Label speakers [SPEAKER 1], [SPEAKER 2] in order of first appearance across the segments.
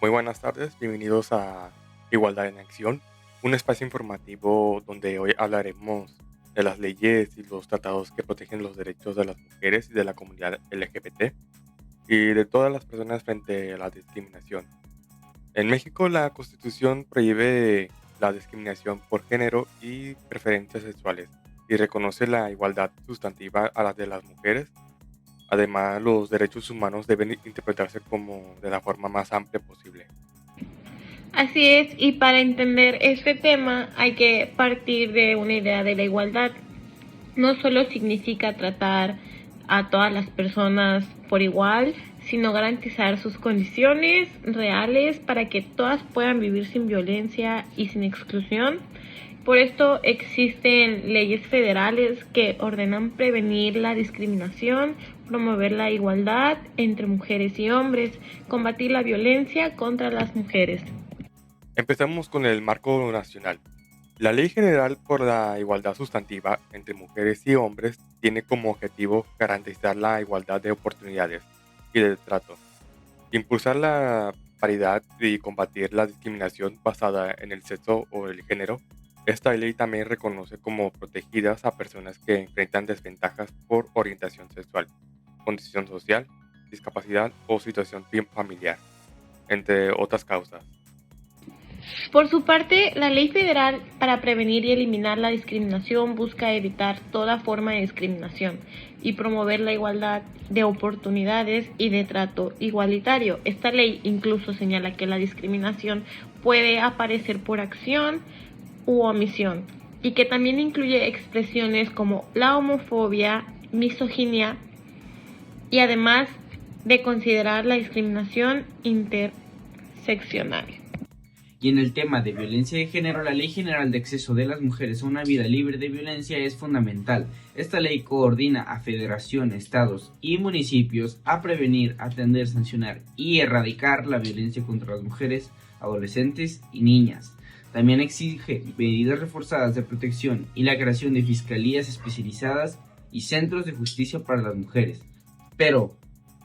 [SPEAKER 1] Muy buenas tardes, bienvenidos a Igualdad en Acción, un espacio informativo donde hoy hablaremos de las leyes y los tratados que protegen los derechos de las mujeres y de la comunidad LGBT y de todas las personas frente a la discriminación. En México, la Constitución prohíbe la discriminación por género y preferencias sexuales y reconoce la igualdad sustantiva a la de las mujeres. Además, los derechos humanos deben interpretarse como de la forma más amplia posible.
[SPEAKER 2] Así es, y para entender este tema hay que partir de una idea de la igualdad. No solo significa tratar a todas las personas por igual, sino garantizar sus condiciones reales para que todas puedan vivir sin violencia y sin exclusión. Por esto existen leyes federales que ordenan prevenir la discriminación, promover la igualdad entre mujeres y hombres, combatir la violencia contra las mujeres.
[SPEAKER 1] Empezamos con el marco nacional. La Ley General por la Igualdad Sustantiva entre Mujeres y Hombres tiene como objetivo garantizar la igualdad de oportunidades y de trato, impulsar la paridad y combatir la discriminación basada en el sexo o el género. Esta ley también reconoce como protegidas a personas que enfrentan desventajas por orientación sexual, condición social, discapacidad o situación familiar, entre otras causas.
[SPEAKER 2] Por su parte, la Ley Federal para prevenir y eliminar la discriminación busca evitar toda forma de discriminación y promover la igualdad de oportunidades y de trato igualitario. Esta ley incluso señala que la discriminación puede aparecer por acción u omisión y que también incluye expresiones como la homofobia, misoginia y además de considerar la discriminación interseccional.
[SPEAKER 3] Y en el tema de violencia de género, la Ley General de Acceso de las Mujeres a una Vida Libre de Violencia es fundamental. Esta ley coordina a federaciones, estados y municipios a prevenir, atender, sancionar y erradicar la violencia contra las mujeres, adolescentes y niñas. También exige medidas reforzadas de protección y la creación de fiscalías especializadas y centros de justicia para las mujeres. Pero,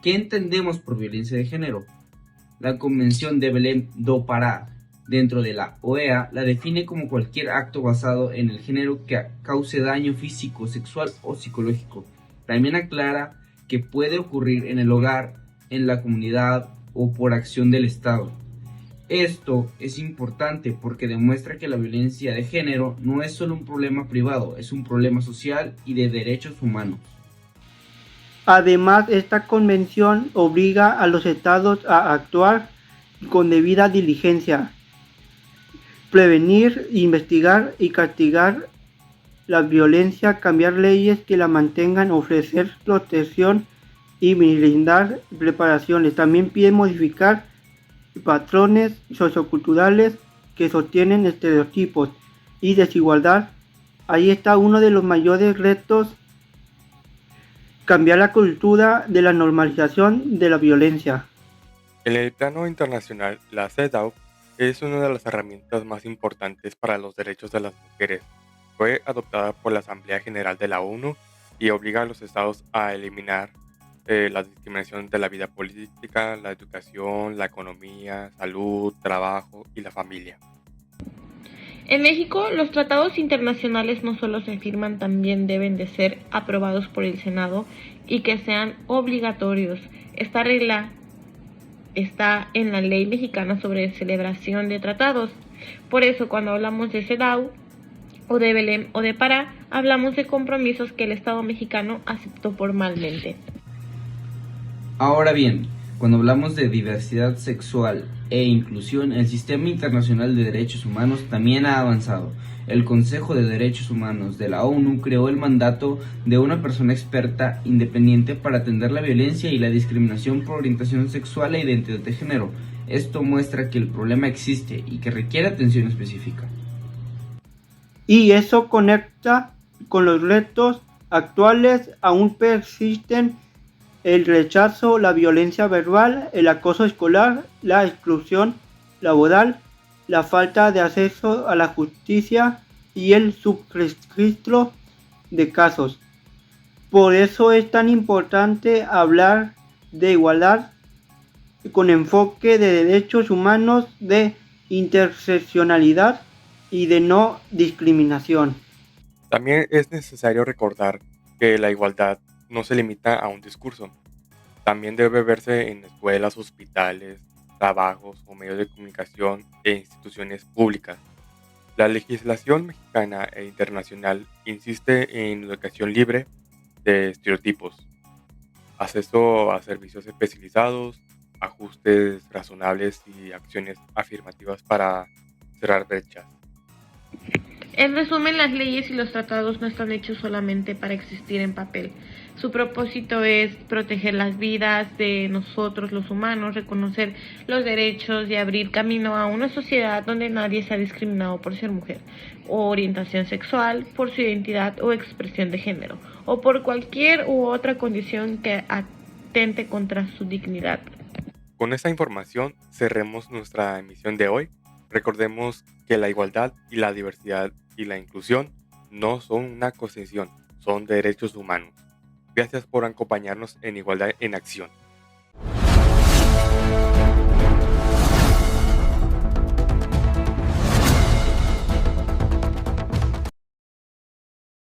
[SPEAKER 3] ¿qué entendemos por violencia de género? La Convención de Belém do Pará dentro de la OEA la define como cualquier acto basado en el género que cause daño físico, sexual o psicológico. También aclara que puede ocurrir en el hogar, en la comunidad o por acción del Estado. Esto es importante porque demuestra que la violencia de género no es solo un problema privado, es un problema social y de derechos humanos.
[SPEAKER 4] Además, esta convención obliga a los estados a actuar con debida diligencia, prevenir, investigar y castigar la violencia, cambiar leyes que la mantengan, ofrecer protección y brindar preparaciones. También pide modificar patrones socioculturales que sostienen estereotipos y desigualdad. Ahí está uno de los mayores retos: cambiar la cultura de la normalización de la violencia.
[SPEAKER 1] En el plano internacional, la CEDAW es una de las herramientas más importantes para los derechos de las mujeres. Fue adoptada por la Asamblea General de la ONU y obliga a los estados a eliminar la discriminación de la vida política, la educación, la economía, salud, trabajo y la familia.
[SPEAKER 2] En México, los tratados internacionales no solo se firman, también deben de ser aprobados por el Senado y que sean obligatorios. Esta regla está en la ley mexicana sobre celebración de tratados. Por eso, cuando hablamos de CEDAW o de Belém o de Pará, hablamos de compromisos que el Estado mexicano aceptó formalmente.
[SPEAKER 3] Ahora bien, cuando hablamos de diversidad sexual e inclusión, el Sistema Internacional de Derechos Humanos también ha avanzado. El Consejo de Derechos Humanos de la ONU creó el mandato de una persona experta independiente para atender la violencia y la discriminación por orientación sexual e identidad de género. Esto muestra que el problema existe y que requiere atención específica.
[SPEAKER 4] Y eso conecta con los retos actuales. Aún persisten el rechazo, la violencia verbal, el acoso escolar, la exclusión laboral, la falta de acceso a la justicia y el subregistro de casos. Por eso es tan importante hablar de igualdad con enfoque de derechos humanos, de interseccionalidad y de no discriminación.
[SPEAKER 1] También es necesario recordar que la igualdad no se limita a un discurso. También debe verse en escuelas, hospitales, trabajos o medios de comunicación e instituciones públicas. La legislación mexicana e internacional insiste en educación libre de estereotipos, acceso a servicios especializados, ajustes razonables y acciones afirmativas para cerrar brechas.
[SPEAKER 2] En resumen, las leyes y los tratados no están hechos solamente para existir en papel. Su propósito es proteger las vidas de nosotros los humanos, reconocer los derechos y abrir camino a una sociedad donde nadie sea discriminado por ser mujer, o orientación sexual, por su identidad o expresión de género, o por cualquier u otra condición que atente contra su dignidad.
[SPEAKER 1] Con esta información cerremos nuestra emisión de hoy. Recordemos que la igualdad y la diversidad y la inclusión no son una concesión, son derechos humanos. Gracias por acompañarnos en Igualdad en Acción.